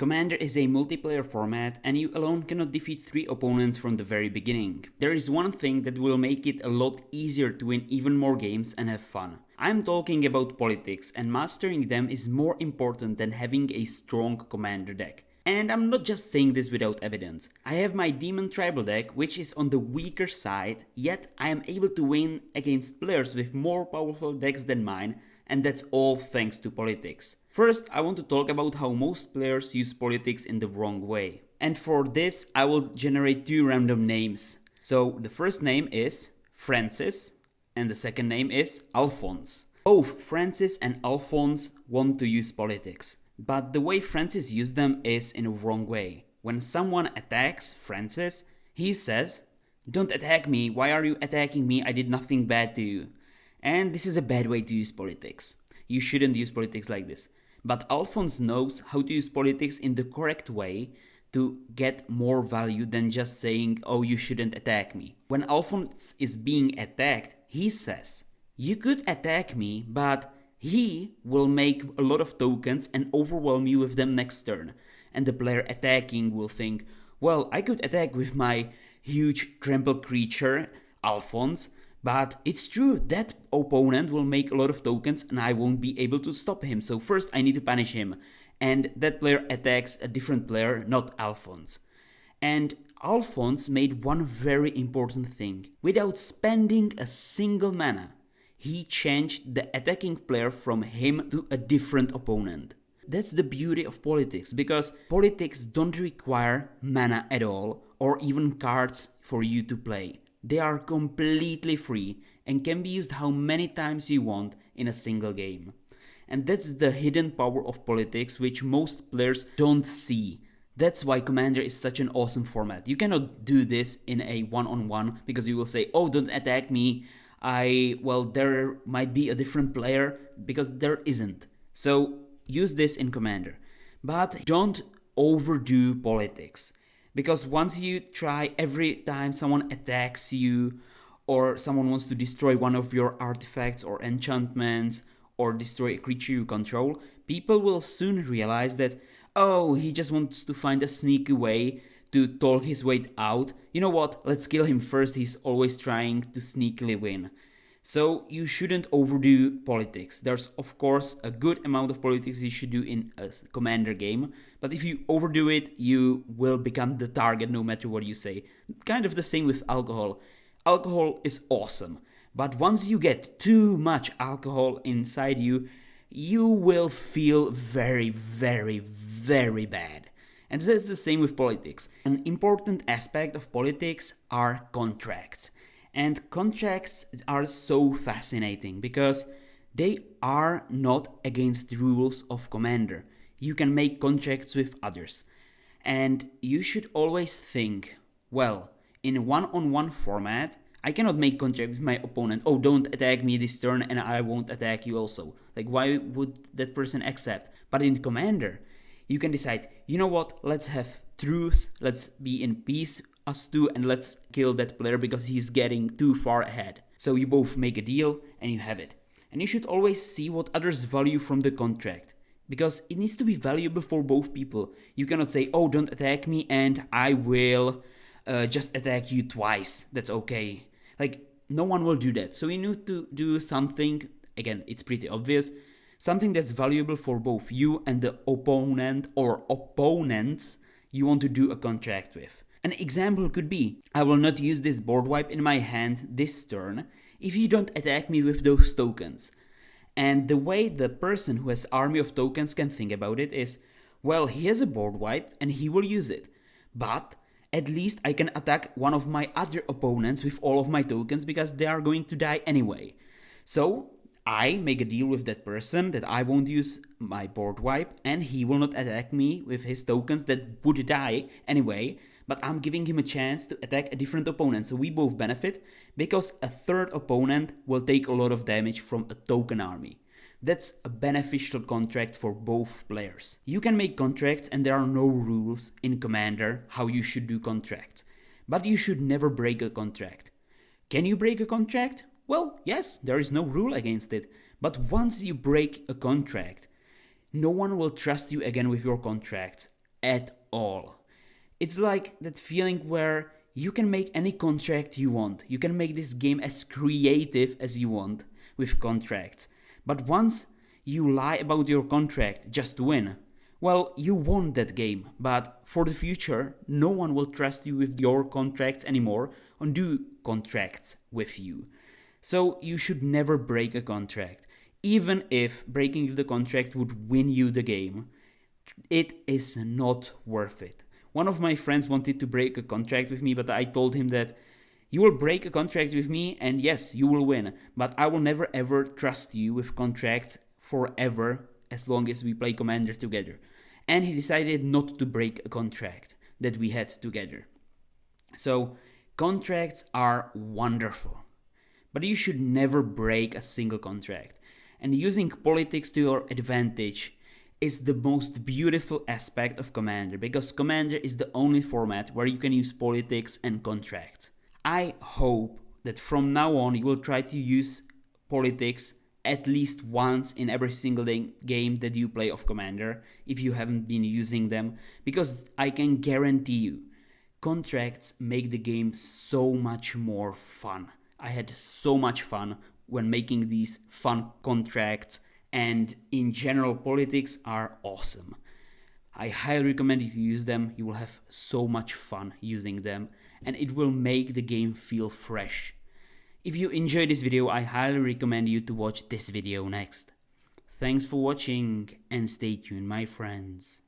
Commander is a multiplayer format and you alone cannot defeat 3 opponents from the very beginning. There is one thing that will make it a lot easier to win even more games and have fun. I'm talking about politics, and mastering them is more important than having a strong Commander deck. And I'm not just saying this without evidence. I have my Demon Tribal deck, which is on the weaker side, yet I am able to win against players with more powerful decks than mine, and that's all thanks to politics. First, I want to talk about how most players use politics in the wrong way. And for this, I will generate 2 random names. So the first name is Francis, and the second name is Alphonse. Both Francis and Alphonse want to use politics, but the way Francis uses them is in a wrong way. When someone attacks Francis, he says, "Don't attack me, why are you attacking me, I did nothing bad to you." And this is a bad way to use politics. You shouldn't use politics like this. But Alphonse knows how to use politics in the correct way to get more value than just saying, "Oh, you shouldn't attack me." When Alphonse is being attacked, he says, "You could attack me, but he will make a lot of tokens and overwhelm you with them next turn." And the player attacking will think, "Well, I could attack with my huge trample creature, Alphonse, but it's true, that opponent will make a lot of tokens and I won't be able to stop him, so first I need to punish him." And that player attacks a different player, not Alphonse. And Alphonse made one very important thing. Without spending a single mana, he changed the attacking player from him to a different opponent. That's the beauty of politics, because politics don't require mana at all, or even cards for you to play. They are completely free and can be used how many times you want in a single game. And that's the hidden power of politics, which most players don't see. That's why Commander is such an awesome format. You cannot do this in a one-on-one because you will say, "Oh, don't attack me. There might be a different player," because there isn't. So use this in Commander. But don't overdo politics. Because once you try every time someone attacks you, or someone wants to destroy one of your artifacts or enchantments, or destroy a creature you control, people will soon realize that, "Oh, he just wants to find a sneaky way to talk his way out. You know what, let's kill him first, he's always trying to sneakily win." So you shouldn't overdo politics. There's of course a good amount of politics you should do in a Commander game, but if you overdo it, you will become the target no matter what you say. Kind of the same with alcohol. Alcohol is awesome, but once you get too much alcohol inside you, you will feel very, very, very bad. And that's the same with politics. An important aspect of politics are contracts. And contracts are so fascinating because they are not against the rules of Commander. You can make contracts with others. And you should always think, well, in one-on-one format, I cannot make contract with my opponent. "Oh, don't attack me this turn and I won't attack you also." Like, why would that person accept? But in Commander, you can decide, "You know what, let's have truce, let's be in peace, us two, and let's kill that player because he's getting too far ahead." So you both make a deal and you have it. And you should always see what others value from the contract, because it needs to be valuable for both people. You cannot say, "Oh, don't attack me and I will just attack you twice. That's okay." Like, no one will do that. So you need to do something, again, it's pretty obvious, something that's valuable for both you and the opponent or opponents you want to do a contract with. An example could be, "I will not use this board wipe in my hand this turn if you don't attack me with those tokens." And the way the person who has army of tokens can think about it is, well, he has a board wipe and he will use it. But at least I can attack one of my other opponents with all of my tokens because they are going to die anyway. So I make a deal with that person that I won't use my board wipe and he will not attack me with his tokens that would die anyway, but I'm giving him a chance to attack a different opponent. So we both benefit because a third opponent will take a lot of damage from a token army. That's a beneficial contract for both players. You can make contracts and there are no rules in Commander how you should do contracts. But you should never break a contract. Can you break a contract? Well, yes, there is no rule against it. But once you break a contract, no one will trust you again with your contracts. at all. It's like that feeling where you can make any contract you want. You can make this game as creative as you want with contracts. But once you lie about your contract just to win, well, you won that game, but for the future, no one will trust you with your contracts anymore or do contracts with you. So you should never break a contract. Even if breaking the contract would win you the game, it is not worth it. One of my friends wanted to break a contract with me, but I told him that you will break a contract with me and yes, you will win, but I will never ever trust you with contracts forever as long as we play Commander together. And he decided not to break a contract that we had together. So, contracts are wonderful, but you should never break a single contract. And using politics to your advantage is the most beautiful aspect of Commander, because Commander is the only format where you can use politics and contracts. I hope that from now on you will try to use politics at least once in every single game that you play of Commander, if you haven't been using them, because I can guarantee you, contracts make the game so much more fun. I had so much fun when making these fun contracts, and in general, politics are awesome. I highly recommend you to use them. You will have so much fun using them, and it will make the game feel fresh. If you enjoyed this video, I highly recommend you to watch this video next. Thanks for watching and stay tuned, my friends.